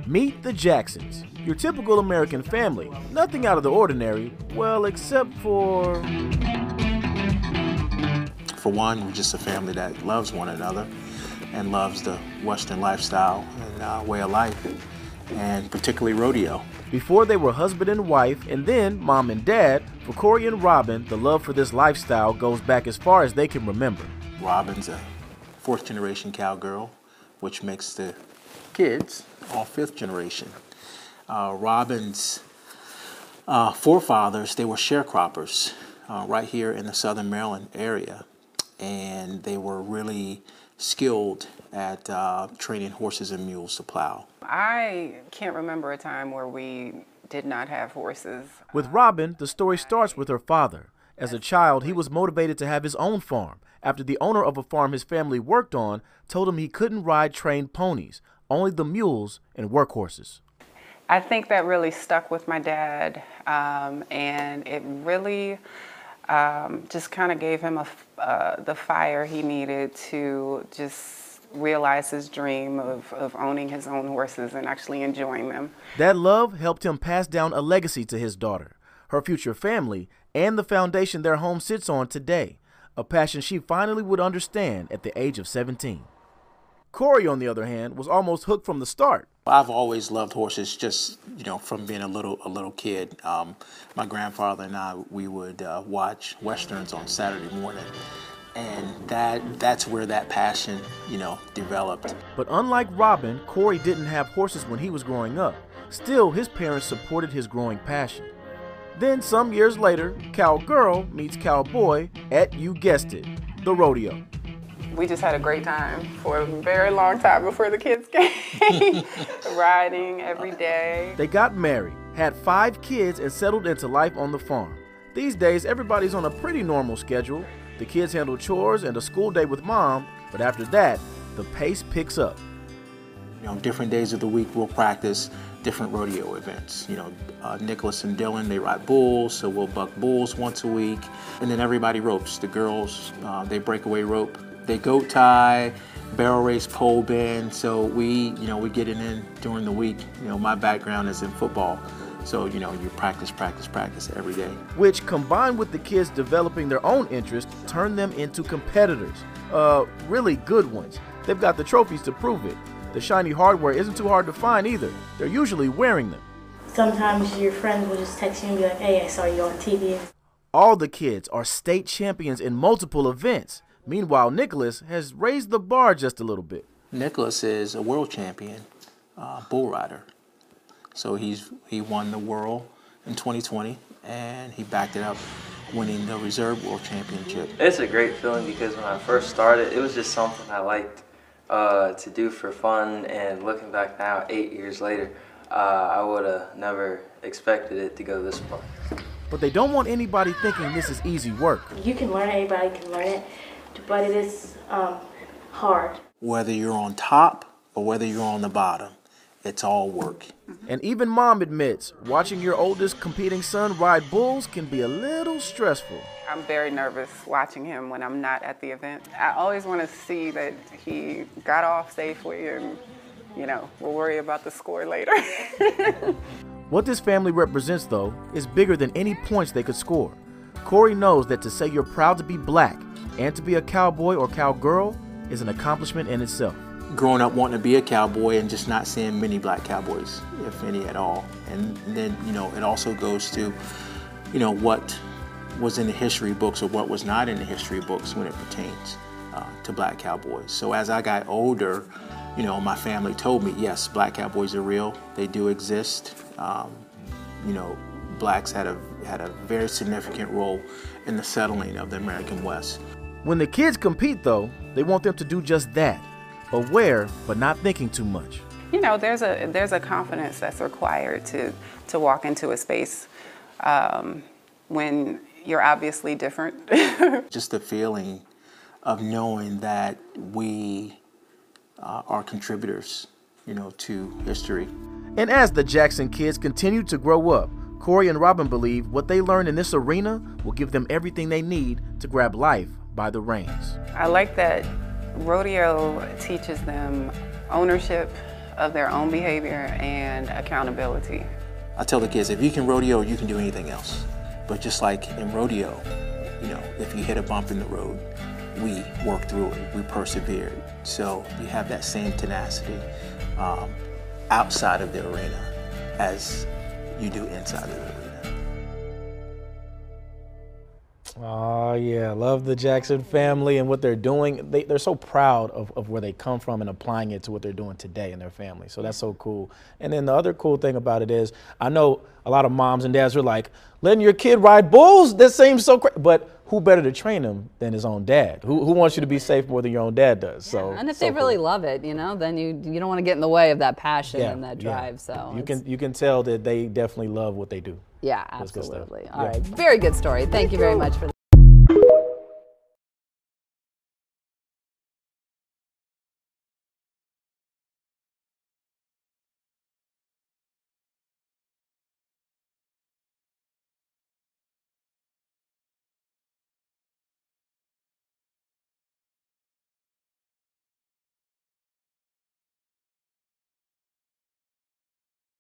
Meet the Jacksons, your typical American family. Nothing out of the ordinary, well, except for one, we're just a family that loves one another and loves the Western lifestyle and way of life, and particularly rodeo. Before they were husband and wife, and then mom and dad, for Corey and Robyn, the love for this lifestyle goes back as far as they can remember. Robyn's a fourth generation cowgirl, which makes the kids all fifth generation. Robyn's forefathers, they were sharecroppers right here in the Southern Maryland area, and they were really skilled at training horses and mules to plow. I can't remember a time where we did not have horses. With Robyn, the story starts with her father. As a child, he was motivated to have his own farm after the owner of a farm his family worked on told him he couldn't ride trained ponies, only the mules and workhorses. I think that really stuck with my dad, and it really just kind of gave him the fire he needed to just realize his dream of owning his own horses and actually enjoying them. That love helped him pass down a legacy to his daughter, her future family, and the foundation their home sits on today, a passion she finally would understand at the age of 17. Corey, on the other hand, was almost hooked from the start. I've always loved horses, just from being a little kid. My grandfather and I, we would watch westerns on Saturday morning, and that's where that passion developed. But unlike Robyn, Corey didn't have horses when he was growing up. Still, his parents supported his growing passion. Then some years later, cowgirl meets cowboy at, you guessed it, the rodeo. We just had a great time for a very long time before the kids came, riding every day. They got married, had 5 kids, and settled into life on the farm. These days, everybody's on a pretty normal schedule. The kids handle chores and a school day with mom, but after that, the pace picks up. Different days of the week we'll practice different rodeo events. Nicholas and Dylan, they ride bulls, so we'll buck bulls once a week. And then everybody ropes. The girls, they breakaway rope. They goat tie, barrel race, pole bend. So we get it in during the week. My background is in football. So, you practice every day. Which, combined with the kids developing their own interests, turn them into competitors. Really good ones. They've got the trophies to prove it. The shiny hardware isn't too hard to find either. They're usually wearing them. Sometimes your friends will just text you and be like, hey, I saw you on TV. All the kids are state champions in multiple events. Meanwhile, Nicholas has raised the bar just a little bit. Nicholas is a world champion bull rider. So he won the world in 2020, and he backed it up, winning the Reserve World Championship. It's a great feeling because when I first started, it was just something I liked to do for fun, and looking back now, 8 years later, I would have never expected it to go this far. But they don't want anybody thinking this is easy work. You can learn it, anybody can learn it, but it is hard. Whether you're on top or whether you're on the bottom, it's all work. And even mom admits, watching your oldest competing son ride bulls can be a little stressful. I'm very nervous watching him when I'm not at the event. I always want to see that he got off safely, and we'll worry about the score later. What this family represents, though, is bigger than any points they could score. Corey knows that to say you're proud to be black and to be a cowboy or cowgirl is an accomplishment in itself. Growing up wanting to be a cowboy and just not seeing many black cowboys, if any at all. And then, it also goes to, what was in the history books or what was not in the history books when it pertains to black cowboys. So as I got older, my family told me, yes, black cowboys are real. They do exist. Blacks had a very significant role in the settling of the American West. When the kids compete, though, they want them to do just that. Aware, but not thinking too much. There's a confidence that's required to walk into a space when you're obviously different. Just the feeling of knowing that we are contributors, to history. And as the Jackson kids continue to grow up, Corey and Robyn believe what they learn in this arena will give them everything they need to grab life by the reins. I like that rodeo teaches them ownership, of their own behavior and accountability. I tell the kids, if you can rodeo, you can do anything else. But just like in rodeo, you know, if you hit a bump in the road, we work through it, we persevered. So we have that same tenacity outside of the arena as you do inside of the arena. Oh yeah, love the Jackson family and what they're doing. They're so proud of where they come from and applying it to what they're doing today in their family. So that's so cool. And then the other cool thing about it is, I know a lot of moms and dads are like, letting your kid ride bulls? That seems so crazy. But who better to train him than his own dad? Who wants you to be safe more than your own dad does? Yeah, So and if so they really cool. love it, you know, then you don't want to get in the way of that passion and that drive. Yeah. So You can tell that they definitely love what they do. Yeah, That's good stuff. absolutely. All Yeah. right, very good story. Thank you very much for